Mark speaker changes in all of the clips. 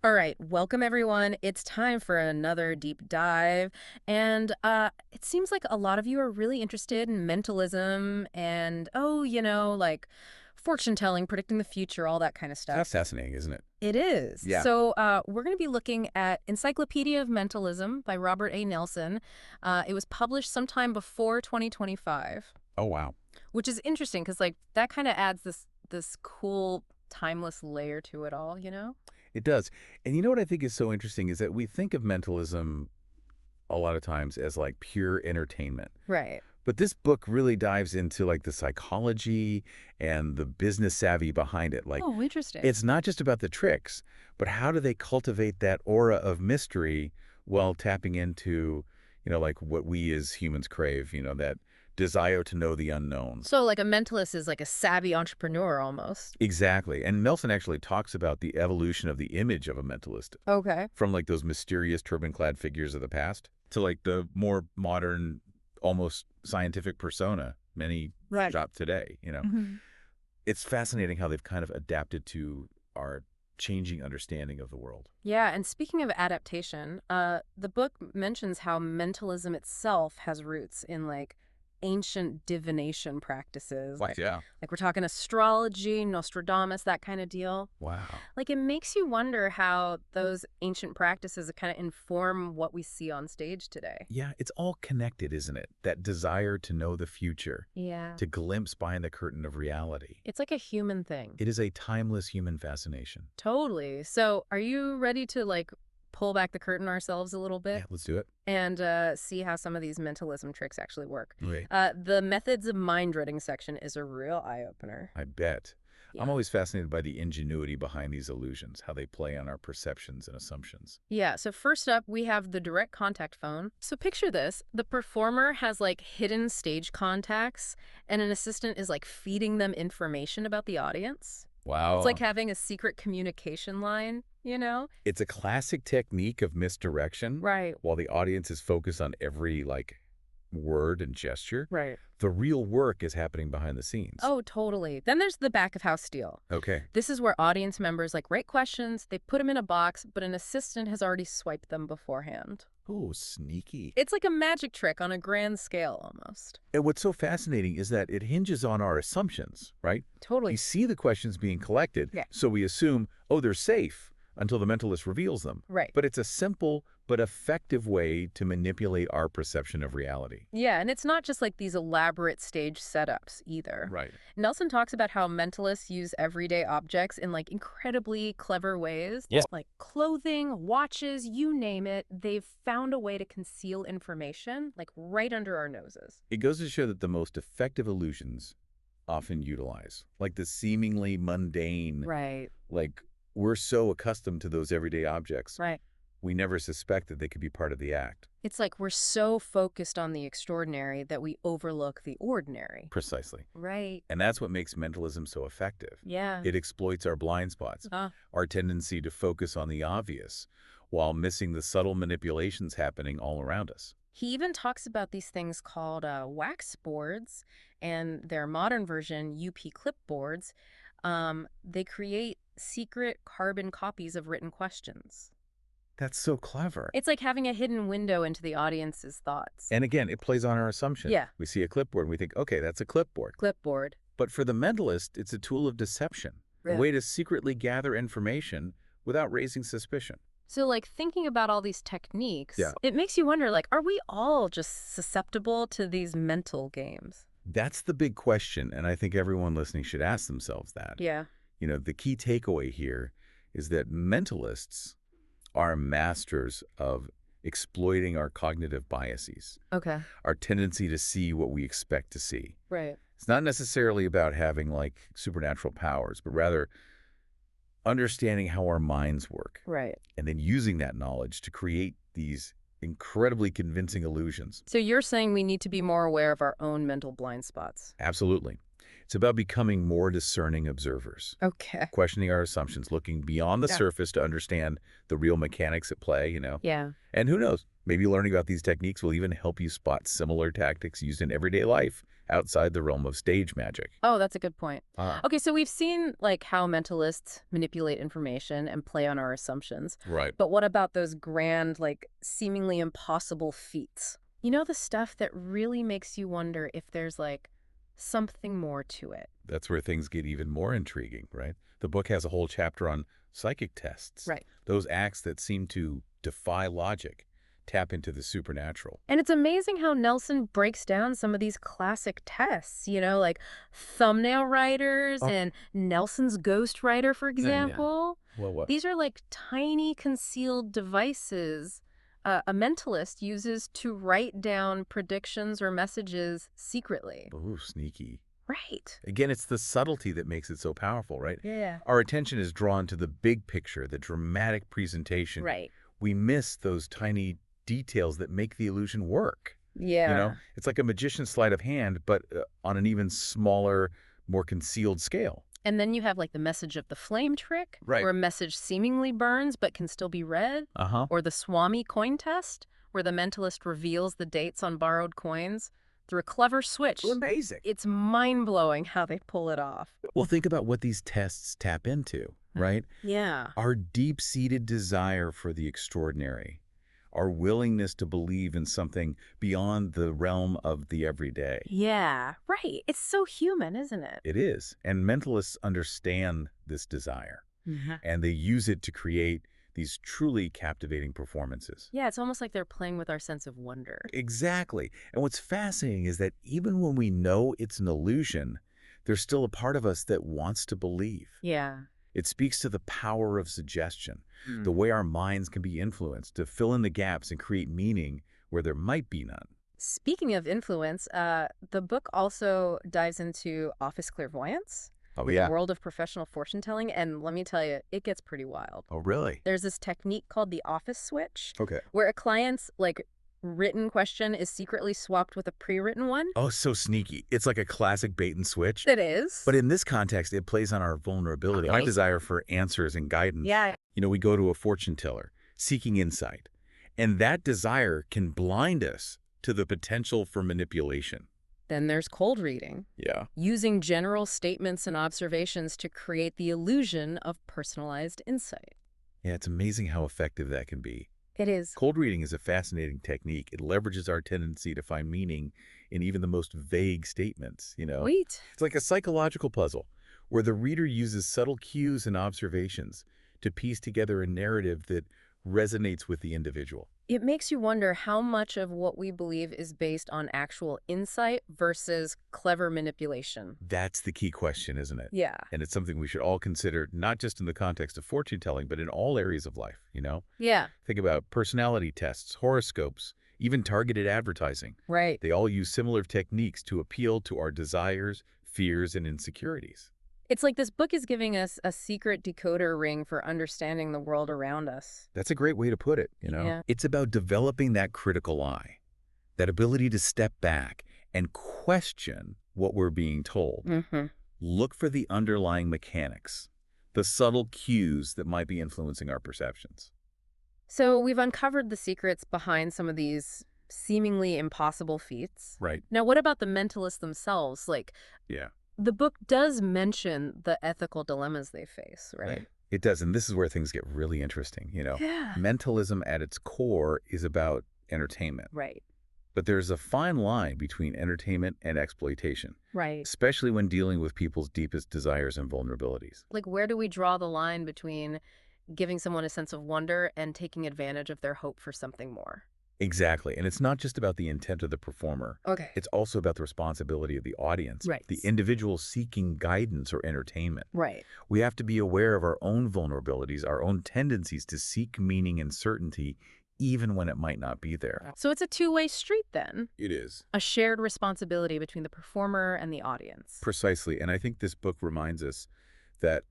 Speaker 1: All right, welcome everyone. It's time for another deep dive. And it seems like a lot of you are really interested in mentalism and, like fortune telling, predicting the future, all that kind of stuff.
Speaker 2: That's fascinating, isn't it?
Speaker 1: It is.
Speaker 2: Yeah.
Speaker 1: So we're going to be looking at Encyclopedia of Mentalism by Robert A. Nelson. It was published sometime before 2025,
Speaker 2: Oh, wow.
Speaker 1: which is interesting because like that kind of adds this cool timeless layer to it all, you know?
Speaker 2: It does. And you know what I think is so interesting is that we think of mentalism a lot of times as like pure entertainment.
Speaker 1: Right.
Speaker 2: But this book really dives into like the psychology and the business savvy behind it. Like,
Speaker 1: Oh, interesting.
Speaker 2: it's not just about the tricks, but how do they cultivate that aura of mystery while tapping into, like what we as humans crave, that desire to know the unknown.
Speaker 1: So like a mentalist is like a savvy entrepreneur almost.
Speaker 2: Exactly. And Nelson actually talks about the evolution of the image of a mentalist
Speaker 1: Okay.
Speaker 2: from like those mysterious turban-clad figures of the past to like the more modern, almost scientific persona many
Speaker 1: Right.
Speaker 2: shop today.
Speaker 1: Hmm.
Speaker 2: It's fascinating how they've kind of adapted to our changing understanding of the world.
Speaker 1: Yeah, and speaking of adaptation, the book mentions how mentalism itself has roots in like ancient divination practices.
Speaker 2: Wow. Yeah.
Speaker 1: Like we're talking astrology, Nostradamus, that kind of deal.
Speaker 2: Wow.
Speaker 1: Like it makes you wonder how those ancient practices kind of inform what we see on stage today.
Speaker 2: Yeah, it's all connected, isn't it? That desire to know the future,
Speaker 1: Yeah.
Speaker 2: to glimpse behind the curtain of reality.
Speaker 1: It's like a human thing.
Speaker 2: It is a timeless human fascination.
Speaker 1: Totally. So, are you ready to like pull back the curtain ourselves a little bit
Speaker 2: Yeah, let's do it.
Speaker 1: and see how some of these mentalism tricks actually work?
Speaker 2: Right.
Speaker 1: The methods of mind reading section is a real eye opener.
Speaker 2: I bet.
Speaker 1: Yeah.
Speaker 2: I'm always fascinated by the ingenuity behind these illusions, how they play on our perceptions and assumptions.
Speaker 1: Yeah, so first up, we have the direct contact phone. So picture this. The performer has like hidden stage contacts, and an assistant is like feeding them information about the audience. It's like
Speaker 2: Wow.
Speaker 1: having a secret communication line, you know?
Speaker 2: It's a classic technique of misdirection
Speaker 1: Right.
Speaker 2: while the audience is focused on every, like, word and gesture.
Speaker 1: Right.
Speaker 2: The real work is happening behind the scenes.
Speaker 1: Oh, totally. Then there's the back of house deal.
Speaker 2: Okay.
Speaker 1: This is where audience members like write questions, they put them in a box, but an assistant has already swiped them beforehand.
Speaker 2: Oh, sneaky.
Speaker 1: It's like a magic trick on a grand scale almost.
Speaker 2: And what's so fascinating is that it hinges on our assumptions, right? We
Speaker 1: Totally.
Speaker 2: see the questions being collected,
Speaker 1: Yeah.
Speaker 2: so we assume, oh, they're safe until the mentalist reveals them.
Speaker 1: Right.
Speaker 2: But it's a simple but effective way to manipulate our perception of reality.
Speaker 1: Yeah, and it's not just like these elaborate stage setups either.
Speaker 2: Right.
Speaker 1: Nelson talks about how mentalists use everyday objects in like incredibly clever ways.
Speaker 2: Yeah.
Speaker 1: Like clothing, watches, you name it. They've found a way to conceal information like right under our noses.
Speaker 2: It goes to show that the most effective illusions often utilize, like the seemingly mundane,
Speaker 1: Right.
Speaker 2: like we're so accustomed to those everyday objects,
Speaker 1: Right.
Speaker 2: we never suspect that they could be part of the act.
Speaker 1: It's like we're so focused on the extraordinary that we overlook the ordinary.
Speaker 2: Precisely.
Speaker 1: Right.
Speaker 2: And that's what makes mentalism so effective.
Speaker 1: Yeah.
Speaker 2: It exploits our blind spots, our tendency to focus on the obvious, while missing the subtle manipulations happening all around us.
Speaker 1: He even talks about these things called wax boards and their modern version, UP clipboards. They create secret carbon copies of written questions.
Speaker 2: That's so clever.
Speaker 1: It's like having a hidden window into the audience's thoughts.
Speaker 2: And again, it plays on our assumption.
Speaker 1: Yeah.
Speaker 2: We see a clipboard and we think, okay, that's a clipboard.
Speaker 1: Clipboard.
Speaker 2: But for the mentalist, it's a tool of deception, a way to secretly gather information without raising suspicion.
Speaker 1: So, like, thinking about all these techniques,
Speaker 2: Yeah.
Speaker 1: it makes you wonder, like, are we all just susceptible to these mental games?
Speaker 2: That's the big question, and I think everyone listening should ask themselves that.
Speaker 1: Yeah.
Speaker 2: The key takeaway here is that mentalists are masters of exploiting our cognitive biases,
Speaker 1: Okay.
Speaker 2: our tendency to see what we expect to see.
Speaker 1: Right.
Speaker 2: It's not necessarily about having like supernatural powers, but rather understanding how our minds work
Speaker 1: Right.
Speaker 2: and then using that knowledge to create these incredibly convincing illusions.
Speaker 1: So you're saying we need to be more aware of our own mental blind spots.
Speaker 2: Absolutely. It's about becoming more discerning observers,
Speaker 1: Okay.
Speaker 2: questioning our assumptions, looking beyond the
Speaker 1: Yeah.
Speaker 2: surface to understand the real mechanics at play.
Speaker 1: Yeah.
Speaker 2: And who knows, maybe learning about these techniques will even help you spot similar tactics used in everyday life outside the realm of stage magic.
Speaker 1: Oh, that's a good point.
Speaker 2: Ah,
Speaker 1: Okay, so we've seen like how mentalists manipulate information and play on our assumptions.
Speaker 2: right.
Speaker 1: But what about those grand, like seemingly impossible feats? You know, the stuff that really makes you wonder if there's like something more to it.
Speaker 2: That's where things get even more intriguing, right? The book has a whole chapter on psychic tests,
Speaker 1: Right.
Speaker 2: those acts that seem to defy logic, tap into the supernatural.
Speaker 1: And it's amazing how Nelson breaks down some of these classic tests, like thumbnail writers
Speaker 2: Oh,
Speaker 1: and Nelson's ghostwriter, for
Speaker 2: yeah.
Speaker 1: example.
Speaker 2: Well, what?
Speaker 1: These are like tiny concealed devices a mentalist uses to write down predictions or messages secretly.
Speaker 2: Ooh, sneaky.
Speaker 1: Right.
Speaker 2: Again, it's the subtlety that makes it so powerful, right?
Speaker 1: Yeah.
Speaker 2: Our attention is drawn to the big picture, the dramatic presentation.
Speaker 1: Right.
Speaker 2: We miss those tiny details that make the illusion work.
Speaker 1: Yeah.
Speaker 2: It's like a magician's sleight of hand, but on an even smaller, more concealed scale.
Speaker 1: And then you have like the message of the flame trick,
Speaker 2: Right.
Speaker 1: where a message seemingly burns but can still be read,
Speaker 2: Uh-huh.
Speaker 1: or the Swami coin test, where the mentalist reveals the dates on borrowed coins through a clever switch.
Speaker 2: Amazing.
Speaker 1: It's mind-blowing how they pull it off.
Speaker 2: Well, think about what these tests tap into, right?
Speaker 1: Yeah.
Speaker 2: Our deep-seated desire for the extraordinary, our willingness to believe in something beyond the realm of the everyday.
Speaker 1: Yeah, right. It's so human, isn't it?
Speaker 2: It is. And mentalists understand this desire, and they use it to create these truly captivating performances.
Speaker 1: Yeah, it's almost like they're playing with our sense of wonder.
Speaker 2: Exactly. And what's fascinating is that even when we know it's an illusion, there's still a part of us that wants to believe.
Speaker 1: Yeah.
Speaker 2: It speaks to the power of suggestion, the
Speaker 1: Mm.
Speaker 2: way our minds can be influenced to fill in the gaps and create meaning where there might be none.
Speaker 1: Speaking of influence, the book also dives into office clairvoyance,
Speaker 2: Oh,
Speaker 1: the
Speaker 2: yeah.
Speaker 1: world of professional fortune telling, and let me tell you, it gets pretty wild.
Speaker 2: Oh, really?
Speaker 1: There's this technique called the office switch,
Speaker 2: Okay.
Speaker 1: where a client's written question is secretly swapped with a pre-written one.
Speaker 2: Oh, so sneaky. It's like a classic bait and switch.
Speaker 1: It is.
Speaker 2: But in this context, it plays on our vulnerability, our
Speaker 1: Okay.
Speaker 2: desire for answers and guidance.
Speaker 1: Yeah.
Speaker 2: We go to a fortune teller seeking insight, and that desire can blind us to the potential for manipulation.
Speaker 1: Then there's cold reading,
Speaker 2: Yeah.
Speaker 1: using general statements and observations to create the illusion of personalized insight.
Speaker 2: Yeah, it's amazing how effective that can be.
Speaker 1: It is.
Speaker 2: Cold reading is a fascinating technique. It leverages our tendency to find meaning in even the most vague statements.
Speaker 1: Sweet.
Speaker 2: It's like a psychological puzzle where the reader uses subtle cues and observations to piece together a narrative that resonates with the individual.
Speaker 1: It makes you wonder how much of what we believe is based on actual insight versus clever manipulation.
Speaker 2: That's the key question, isn't it?
Speaker 1: Yeah.
Speaker 2: And it's something we should all consider, not just in the context of fortune telling, but in all areas of life.
Speaker 1: Yeah.
Speaker 2: Think about personality tests, horoscopes, even targeted advertising.
Speaker 1: Right.
Speaker 2: They all use similar techniques to appeal to our desires, fears, and insecurities.
Speaker 1: It's like this book is giving us a secret decoder ring for understanding the world around us.
Speaker 2: That's a great way to put it.
Speaker 1: Yeah.
Speaker 2: It's about developing that critical eye, that ability to step back and question what we're being told.
Speaker 1: Mm-hmm.
Speaker 2: Look for the underlying mechanics, the subtle cues that might be influencing our perceptions.
Speaker 1: So we've uncovered the secrets behind some of these seemingly impossible feats.
Speaker 2: Right.
Speaker 1: Now, what about the mentalists themselves?
Speaker 2: Yeah.
Speaker 1: The book does mention the ethical dilemmas they face, right?
Speaker 2: It does, and this is where things get really interesting.
Speaker 1: Yeah.
Speaker 2: Mentalism at its core is about entertainment,
Speaker 1: Right.
Speaker 2: but there's a fine line between entertainment and exploitation,
Speaker 1: Right.
Speaker 2: especially when dealing with people's deepest desires and vulnerabilities.
Speaker 1: Where do we draw the line between giving someone a sense of wonder and taking advantage of their hope for something more?
Speaker 2: Exactly, and it's not just about the intent of the performer.
Speaker 1: Okay.
Speaker 2: It's also about the responsibility of the audience,
Speaker 1: Right.
Speaker 2: the individual seeking guidance or entertainment.
Speaker 1: Right.
Speaker 2: We have to be aware of our own vulnerabilities, our own tendencies to seek meaning and certainty, even when it might not be there.
Speaker 1: So it's a two-way street then,
Speaker 2: It is.
Speaker 1: a shared responsibility between the performer and the audience.
Speaker 2: Precisely, and I think this book reminds us that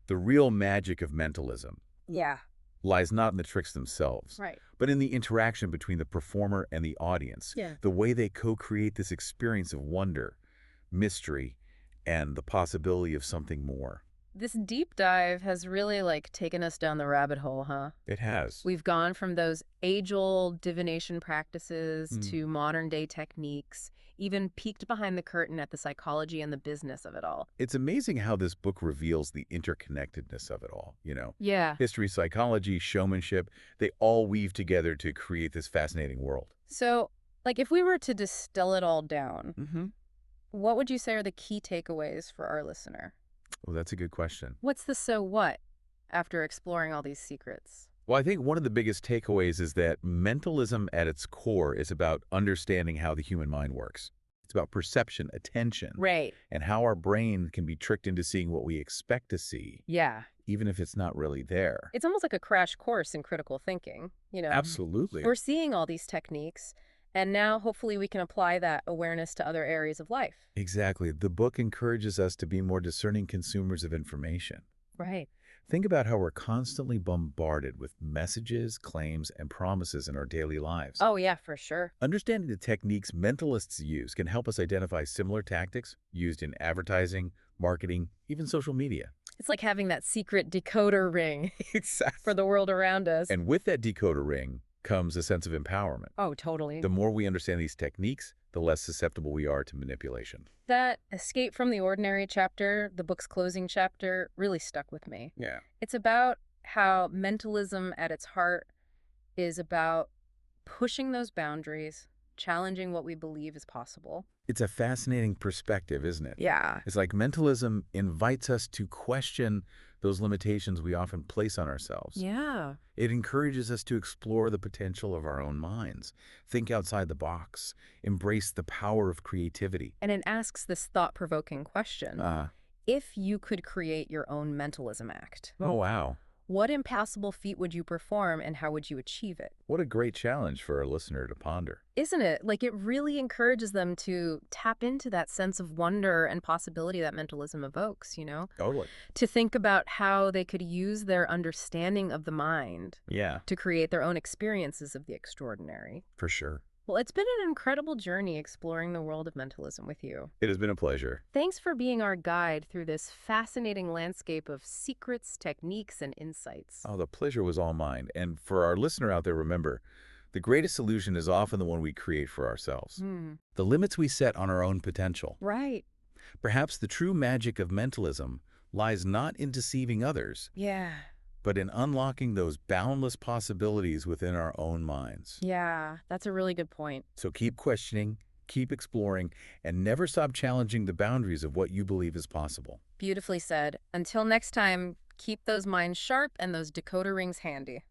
Speaker 2: the real magic of mentalism
Speaker 1: Yeah.
Speaker 2: lies not in the tricks themselves,
Speaker 1: Right.
Speaker 2: but in the interaction between the performer and the audience,
Speaker 1: Yeah.
Speaker 2: the way they co-create this experience of wonder, mystery, and the possibility of something more.
Speaker 1: This deep dive has really taken us down the rabbit hole, huh?
Speaker 2: It has.
Speaker 1: We've gone from those age-old divination practices
Speaker 2: Hmm.
Speaker 1: to modern-day techniques, even peeked behind the curtain at the psychology and the business of it all.
Speaker 2: It's amazing how this book reveals the interconnectedness of it all.
Speaker 1: Yeah.
Speaker 2: History, psychology, showmanship, they all weave together to create this fascinating world.
Speaker 1: So, if we were to distill it all down,
Speaker 2: Mm-hmm.
Speaker 1: what would you say are the key takeaways for our listener?
Speaker 2: Well, that's a good question.
Speaker 1: What's the so what after exploring all these secrets?
Speaker 2: Well, I think one of the biggest takeaways is that mentalism at its core is about understanding how the human mind works. It's about perception, attention,
Speaker 1: Right.
Speaker 2: and how our brain can be tricked into seeing what we expect to see,
Speaker 1: Yeah.
Speaker 2: even if it's not really there.
Speaker 1: It's almost like a crash course in critical thinking,
Speaker 2: Absolutely.
Speaker 1: We're seeing all these techniques, and now hopefully we can apply that awareness to other areas of life.
Speaker 2: Exactly. The book encourages us to be more discerning consumers of information.
Speaker 1: Right.
Speaker 2: Think about how we're constantly bombarded with messages, claims, and promises in our daily lives.
Speaker 1: Oh, yeah, for sure.
Speaker 2: Understanding the techniques mentalists use can help us identify similar tactics used in advertising, marketing, even social media.
Speaker 1: It's like having that secret decoder ring for
Speaker 2: Exactly.
Speaker 1: the world around us.
Speaker 2: And with that decoder ring comes a sense of empowerment.
Speaker 1: Oh, totally.
Speaker 2: The more we understand these techniques, the less susceptible we are to manipulation.
Speaker 1: That escape from the ordinary chapter, the book's closing chapter, really stuck with me.
Speaker 2: Yeah.
Speaker 1: It's about how mentalism at its heart is about pushing those boundaries, challenging what we believe is possible.
Speaker 2: It's a fascinating perspective, isn't it?
Speaker 1: Yeah.
Speaker 2: It's like mentalism invites us to question those limitations we often place on ourselves.
Speaker 1: Yeah.
Speaker 2: It encourages us to explore the potential of our own minds, think outside the box, embrace the power of creativity.
Speaker 1: And it asks this thought-provoking question.
Speaker 2: Uh,
Speaker 1: If you could create your own mentalism act,
Speaker 2: oh, wow.
Speaker 1: what impossible feat would you perform and how would you achieve it?
Speaker 2: What a great challenge for a listener to ponder.
Speaker 1: Isn't it? It really encourages them to tap into that sense of wonder and possibility that mentalism evokes.
Speaker 2: Totally.
Speaker 1: To think about how they could use their understanding of the mind
Speaker 2: Yeah,
Speaker 1: to create their own experiences of the extraordinary.
Speaker 2: for sure.
Speaker 1: Well, it's been an incredible journey exploring the world of mentalism with you.
Speaker 2: It has been a pleasure.
Speaker 1: Thanks for being our guide through this fascinating landscape of secrets, techniques, and insights.
Speaker 2: Oh, the pleasure was all mine. And for our listener out there, remember, the greatest illusion is often the one we create for ourselves.
Speaker 1: Hmm.
Speaker 2: The limits we set on our own potential.
Speaker 1: Right.
Speaker 2: Perhaps the true magic of mentalism lies not in deceiving others,
Speaker 1: Yeah.
Speaker 2: but in unlocking those boundless possibilities within our own minds.
Speaker 1: Yeah, that's a really good point.
Speaker 2: So keep questioning, keep exploring, and never stop challenging the boundaries of what you believe is possible.
Speaker 1: Beautifully said. Until next time, keep those minds sharp and those decoder rings handy.